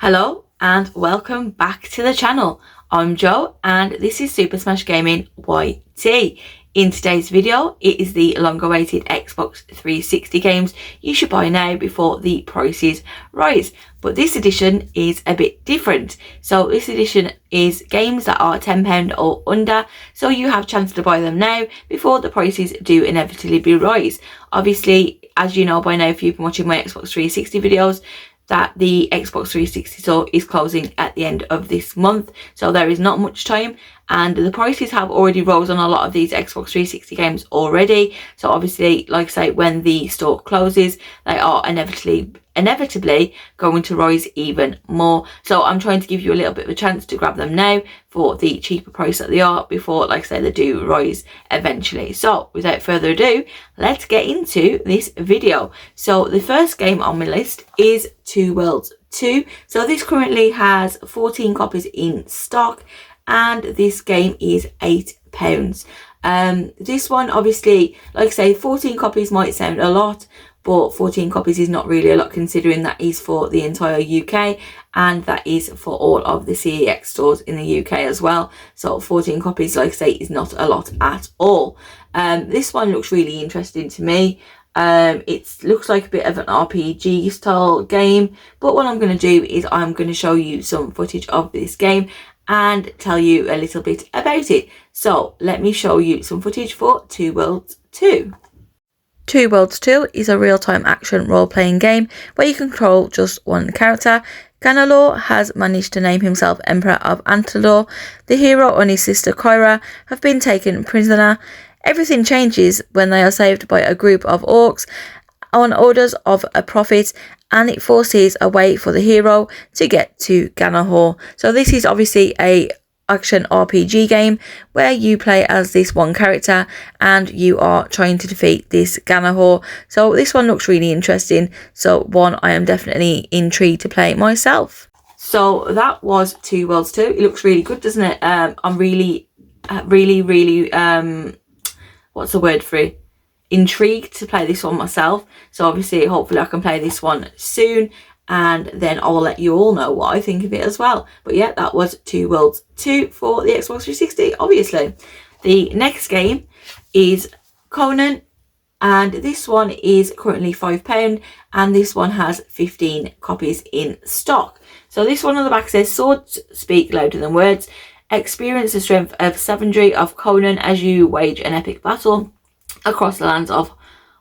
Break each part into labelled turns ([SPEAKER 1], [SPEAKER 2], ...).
[SPEAKER 1] Hello and welcome back to the channel. I'm Joe and this is Super Smash Gaming YT. In today's video, it is the long-awaited Xbox 360 games you should buy now before the prices rise. But this edition is a bit different. So this edition is games that are £10 or under, so you have a chance to buy them now before the prices do inevitably rise. Obviously, as you know by now if you've been watching my Xbox 360 videos, that the Xbox 360 store is closing at the end of this month, so there is not much time, and the prices have already rose on a lot of these Xbox 360 games already. So obviously, like I say, when the store closes, they are inevitably going to rise even more. So I'm trying to give you a little bit of a chance to grab them now for the cheaper price that they are before, like I say, they do rise eventually. So without further ado, let's get into this video. So the first game on my list is Two Worlds 2. So this currently has 14 copies in stock and this game is £8. This one, obviously, like I say, 14 copies might sound a lot, but 14 copies is not really a lot considering that is for the entire UK and that is for all of the CEX stores in the UK as well. So 14 copies, like I say, is not a lot at all. This one looks really interesting to me. It looks like a bit of an RPG style game, but what I'm going to do is I'm going to show you some footage of this game and tell you a little bit about it. So let me show you some footage for Two Worlds 2. Two Worlds 2 is a real-time action role-playing game where you control just one character. Ganalor has managed to name himself Emperor of Antledor. The hero and his sister Kyra have been taken prisoner. Everything changes when they are saved by a group of orcs on orders of a prophet, and it forces a way for the hero to get to Ganalor. So this is obviously a action RPG game where you play as this one character and you are trying to defeat this Ganalor. So this one looks really interesting. So one I am definitely intrigued to play myself. So that was Two Worlds 2. It looks really good, doesn't it? I'm really what's the word for it? Intrigued to play this one myself. So obviously, hopefully I can play this one soon and then I'll let you all know what I think of it as well. But yeah, that was Two Worlds 2 for the Xbox 360, obviously. The next game is Conan, and this one is currently £5 and this one has 15 copies in stock. So this one on the back says, "Swords speak louder than words. Experience the strength of savagery of Conan as you wage an epic battle across the lands of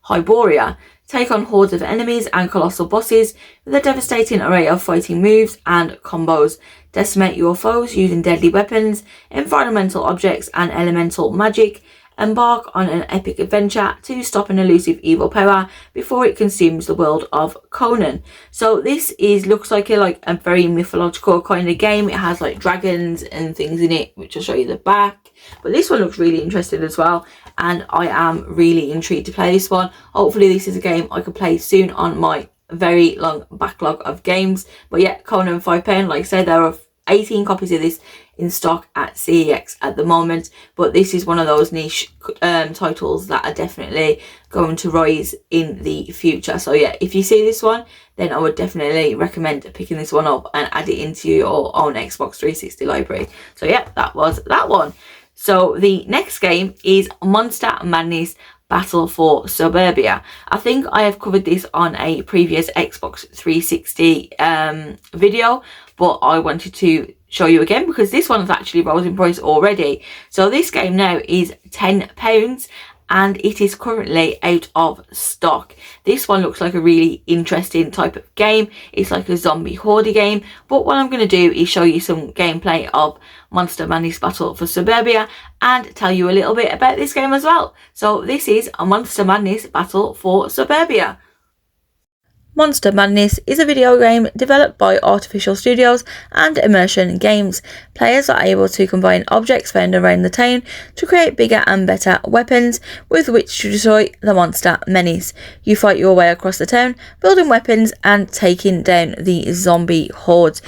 [SPEAKER 1] Hyboria. Take on hordes of enemies and colossal bosses with a devastating array of fighting moves and combos. Decimate your foes using deadly weapons, environmental objects and elemental magic. Embark on an epic adventure to stop an elusive evil power before it consumes the world of Conan." So this looks like a very mythological kind of game. It has like dragons and things in it, which I'll show you the back. But this one looks really interesting as well, and I am really intrigued to play this one. Hopefully this is a game I can play soon on my very long backlog of games. But yeah, Conan £5. Like I said, there are 18 copies of this in stock at CEX at the moment, but this is one of those niche titles that are definitely going to rise in the future. So yeah, if you see this one, then I would definitely recommend picking this one up and add it into your own Xbox 360 library. So yeah, that was that one. So the next game is Monster Madness Battle for Suburbia. I think I have covered this on a previous Xbox 360 video, but I wanted to show you again because this one has actually rose in price already. So this game now is £10 and it is currently out of stock. This one looks like a really interesting type of game. It's like a zombie horde game, but what I'm going to do is show you some gameplay of Monster Madness Battle for Suburbia and tell you a little bit about this game as well. So this is a Monster Madness Battle for Suburbia. Monster Madness is a video game developed by Artificial Studios and Immersion Games. Players are able to combine objects found around the town to create bigger and better weapons with which to destroy the monster menace. You fight your way across the town, building weapons and taking down the zombie hordes.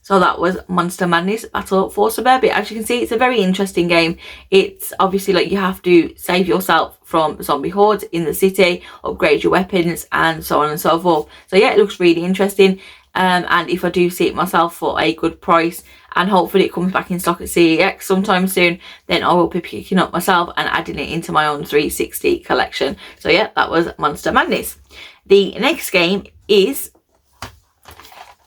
[SPEAKER 1] So that was Monster Madness Battle for Suburbia. As you can see, it's a very interesting game. It's obviously like you have to save yourself from zombie hordes in the city, upgrade your weapons and so on and so forth. So yeah, it looks really interesting. and if I do see it myself for a good price, and hopefully it comes back in stock at CEX sometime soon, then I will be picking up myself and adding it into my own 360 collection. So yeah, that was Monster Madness. The next game is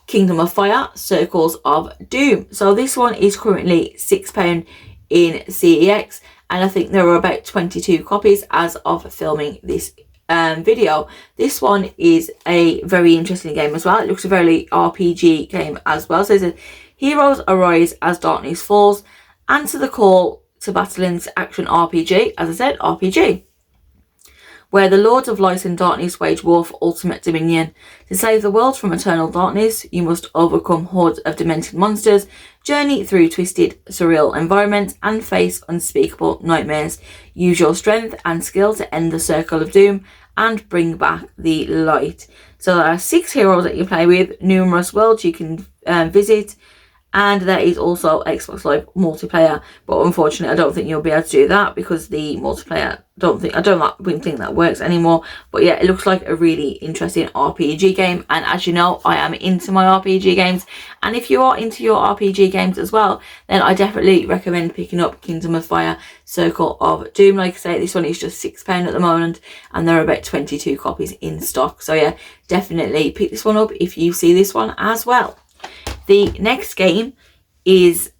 [SPEAKER 1] Kingdom of Fire, Circles of Doom. So this one is currently £6 in CEX, and I think there are about 22 copies as of filming this video. This one is a very interesting game as well. It looks a very RPG game as well. So it says, heroes arise as darkness falls. Answer the call to Battlin's action RPG. As I said, RPG. Where the lords of light and darkness wage war for ultimate dominion. To save the world from eternal darkness, you must overcome hordes of demented monsters, journey through twisted, surreal environments, and face unspeakable nightmares. Use your strength and skill to end the circle of doom and bring back the light. So there are 6 heroes that you play with, numerous worlds you can visit, and there is also Xbox Live multiplayer, but unfortunately I don't think you'll be able to do that because the multiplayer, I don't think that works anymore. But yeah, it looks like a really interesting RPG game, and as you know, I am into my RPG games, and if you are into your RPG games as well, then I definitely recommend picking up Kingdom of Fire, Circle of Doom. Like I say, this one is just £6 at the moment, and there are about 22 copies in stock. So yeah, definitely pick this one up if you see this one as well. The next game is,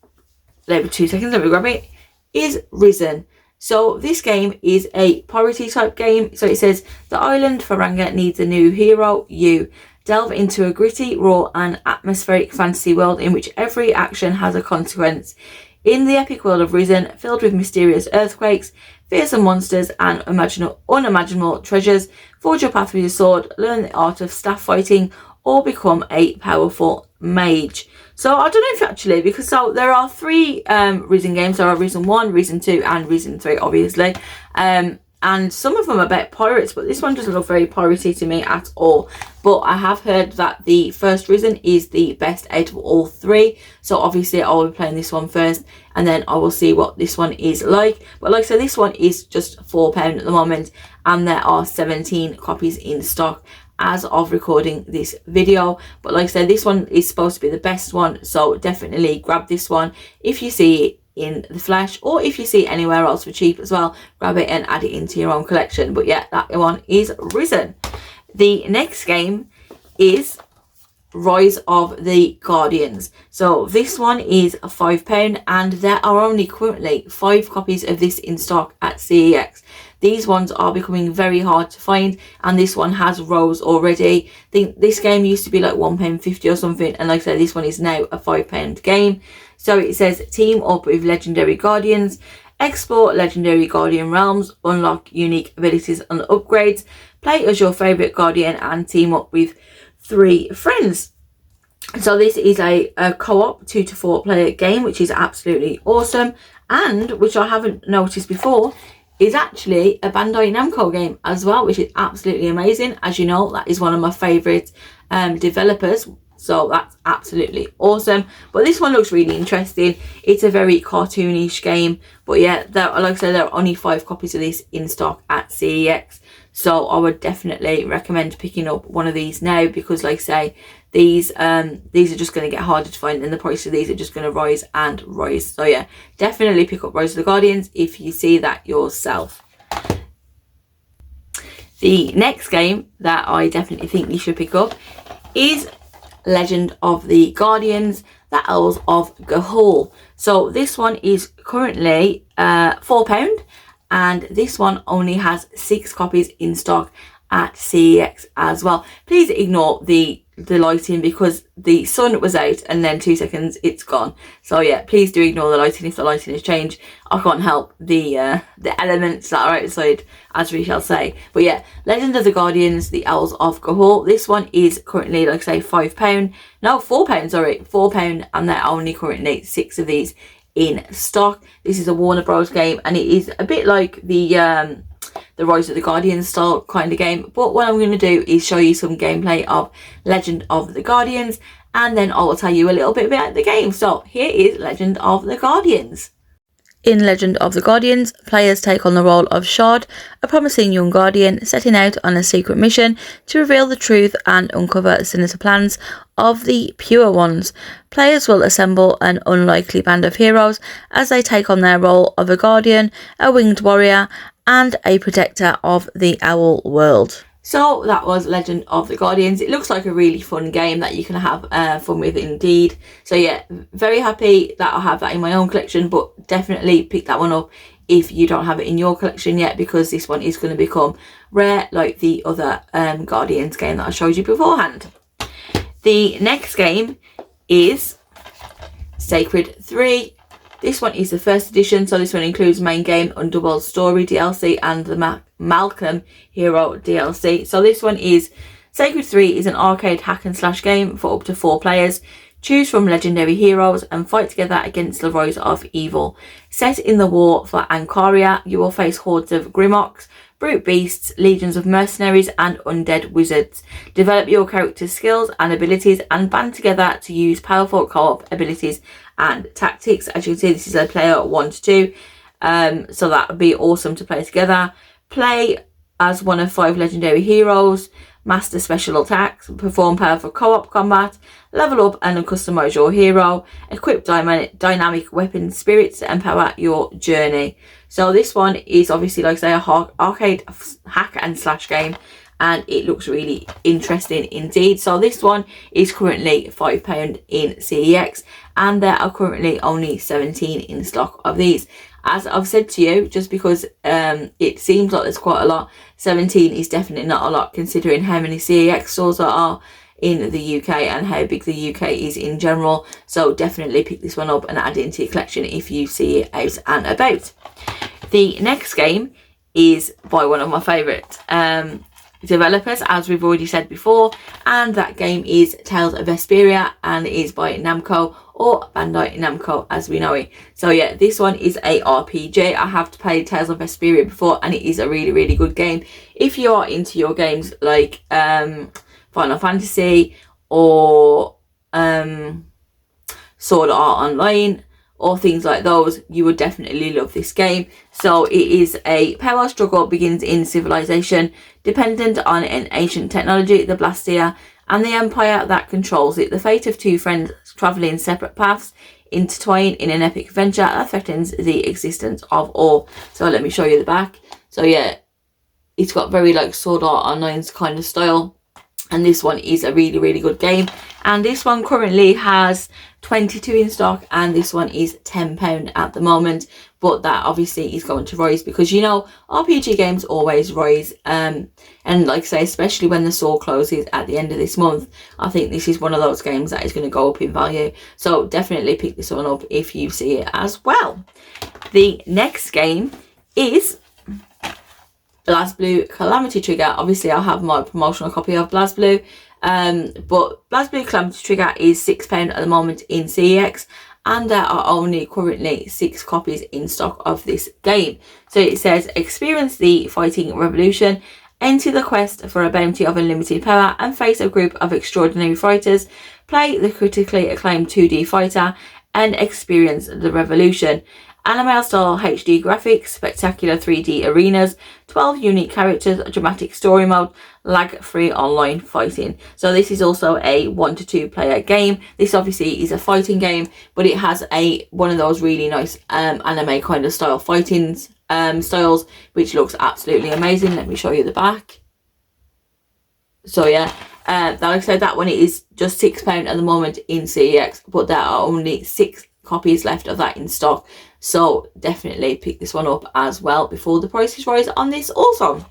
[SPEAKER 1] let me 2 seconds, let me grab it, is Risen. So this game is a party type game. So it says, the island Faranga needs a new hero, you. Delve into a gritty, raw and atmospheric fantasy world in which every action has a consequence. In the epic world of Risen, filled with mysterious earthquakes, fearsome monsters and unimaginable treasures, forge your path with your sword, learn the art of staff fighting, or become a powerful mage. So I don't know if actually, because so there are 3 Risen games. There are Risen 1, Risen 2 and Risen 3 obviously, and some of them are about pirates, but this one doesn't look very piratey to me at all. But I have heard that the first Risen is the best out of all 3, so obviously I will be playing this one first, and then I will see what this one is like. But like I said, this one is just £4 at the moment, and there are 17 copies in stock as of recording this video. But like I said, this one is supposed to be the best one, so definitely grab this one if you see it in the flesh, or if you see it anywhere else for cheap as well, grab it and add it into your own collection. But yeah, that one is Risen. The next game is Rise of the Guardians. So this one is £5, and there are only currently 5 copies of this in stock at CEX. These ones are becoming very hard to find, and this one has rows already. I think this game used to be like £1.50 or something, and like I said, this one is now a £5 game. So it says, team up with legendary guardians, explore legendary guardian realms, unlock unique abilities and upgrades, play as your favourite guardian, and team up with 3 friends. So this is a co-op 2 to 4 player game, which is absolutely awesome, and which I haven't noticed before, is actually a Bandai Namco game as well, which is absolutely amazing. As you know, that is one of my favourite developers, so that's absolutely awesome. But this one looks really interesting. It's a very cartoonish game, but yeah, like I said, there are only 5 copies of this in stock at CEX, so I would definitely recommend picking up one of these now, because like I say, these are just going to get harder to find, and the price of these are just going to rise and rise. So yeah, definitely pick up Rise of the Guardians if you see that yourself. The next game that I definitely think you should pick up is Legend of the Guardians, the Elves of Ga'Hoole. So this one is currently £4, and this one only has 6 copies in stock at CEX as well. Please ignore the lighting, because the sun was out and then 2 seconds it's gone. So yeah, please do ignore the lighting if the lighting has changed. I can't help the elements that are outside, as we shall say. But yeah, Legend of the Guardians, the Elves of Ga'Hoole. This one is currently, like I say, £5. No, £4, sorry, £4, and there are only currently 6 of these in stock. This is a Warner Bros game, and it is a bit like the Rise of the Guardians style kind of game. But what I'm going to do is show you some gameplay of Legend of the Guardians, and then I will tell you a little bit about the game. So here is Legend of the Guardians. In Legend of the Guardians, players take on the role of Shard, a promising young guardian setting out on a secret mission to reveal the truth and uncover sinister plans of the Pure Ones. Players will assemble an unlikely band of heroes as they take on their role of a guardian, a winged warrior, and a protector of the Owl World. So that was Legend of the Guardians. It looks like a really fun game that you can have fun with indeed. So yeah, very happy that I have that in my own collection, but definitely pick that one up if you don't have it in your collection yet, because this one is going to become rare like the other Guardians game that I showed you beforehand. The next game is Sacred 3. This one is the first edition, so this one includes main game, Underworld Story DLC, and the Malcolm Hero DLC. So this one is Sacred 3 is an arcade hack and slash game for up to 4 players. Choose from legendary heroes and fight together against the rise of evil. Set in the war for Ankaria, you will face hordes of Grimoks, brute beasts, legions of mercenaries, and undead wizards. Develop your character's skills and abilities and band together to use powerful co-op abilities and tactics. As you can see, this is a player 1 to 2, so that would be awesome to play together. Play as one of 5 legendary heroes, master special attacks, perform powerful co-op combat, level up and customize your hero, equip dynamic weapon spirits to empower your journey. So this one is obviously, like I say, a arcade hack and slash game, and it looks really interesting indeed. So this one is currently £5 in CEX, and there are currently only 17 in stock of these. As I've said to you, just because it seems like there's quite a lot, 17 is definitely not a lot considering how many CEX stores there are in the UK and how big the UK is in general. So definitely pick this one up and add it into your collection if you see it out and about. The next game is by one of my favourite developers, as we've already said before, and that game is Tales of Vesperia, and it is by Namco, or Bandai Namco as we know it. So yeah, this one is a RPG. I have played Tales of Vesperia before, and it is a really, really good game. If you are into your games like Final Fantasy or Sword Art Online or things like those, you would definitely love this game. So it is a power struggle begins in civilization dependent on an ancient technology, the Blastia, and the empire that controls it. The fate of 2 friends travelling separate paths intertwine in an epic venture that threatens the existence of all. So let me show you the back. So yeah, it's got very like Sword Art Online's kind of style, and this one is a really, really good game. And this one currently has 22 in stock, and this one is £10 at the moment, but that obviously is going to rise because, you know, RPG games always rise, and like I say, especially when the store closes at the end of this month, I think this is one of those games that is going to go up in value. So definitely pick this one up if you see it as well. The next game is BlazBlue Calamity Trigger. Obviously I have my promotional copy of BlazBlue, but BlazBlue Calamity Trigger is £6 at the moment in CEX, and there are only currently 6 copies in stock of this game. So it says, experience the fighting revolution, enter the quest for a bounty of unlimited power, and face a group of extraordinary fighters. Play the critically acclaimed 2D fighter and experience the revolution. Anime style HD graphics, spectacular 3D arenas, 12 unique characters, a dramatic story mode, lag-free online fighting. So this is also a 1 to 2 player game. This obviously is a fighting game, but it has one of those really nice anime kind of style fighting styles, which looks absolutely amazing. Let me show you the back. So yeah, like I said, that one is just £6 at the moment in CEX, but there are only 6 copies left of that in stock. So definitely pick this one up as well before the prices rise on this also.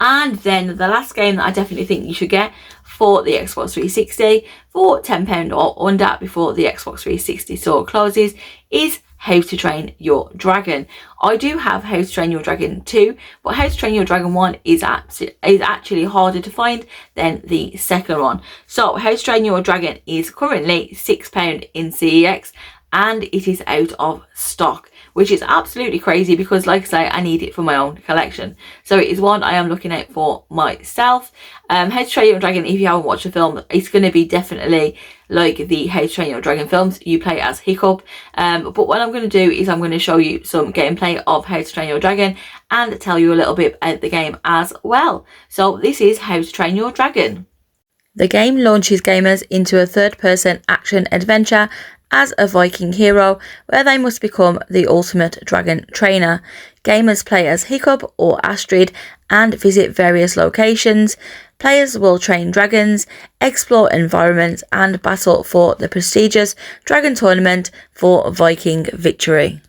[SPEAKER 1] And then the last game that I definitely think you should get for the Xbox 360 for £10 or under before the Xbox 360 store closes is How to Train Your Dragon. I do have How to Train Your Dragon 2, but How to Train Your Dragon 1 is actually harder to find than the second one. So How to Train Your Dragon is currently £6 in CEX, and it is out of stock, which is absolutely crazy because, like I say, I need it for my own collection. So it is one I am looking out for myself. How to Train Your Dragon, if you haven't watched the film, it's going to be definitely like the How to Train Your Dragon films, you play as Hiccup. But what I'm going to do is I'm going to show you some gameplay of How to Train Your Dragon and tell you a little bit about the game as well. So this is How to Train Your Dragon. The game launches gamers into a third-person action adventure as a Viking hero, where they must become the ultimate dragon trainer. Gamers play as Hiccup or Astrid and visit various locations. Players will train dragons, explore environments, and battle for the prestigious Dragon Tournament for Viking victory.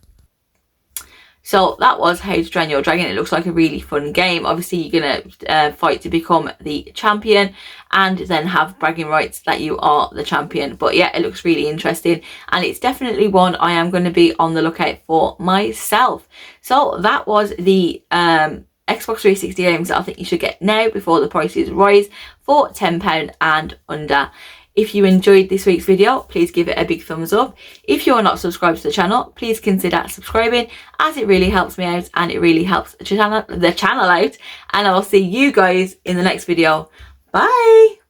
[SPEAKER 1] So that was How to Train Your Dragon. It looks like a really fun game. Obviously, you're going to fight to become the champion and then have bragging rights that you are the champion. But yeah, it looks really interesting, and it's definitely one I am going to be on the lookout for myself. So that was the Xbox 360 games that I think you should get now before the prices rise for £10 and under. If you enjoyed this week's video, please give it a big thumbs up. If you are not subscribed to the channel, please consider subscribing, as it really helps me out and it really helps the channel out. And I will see you guys in the next video. Bye!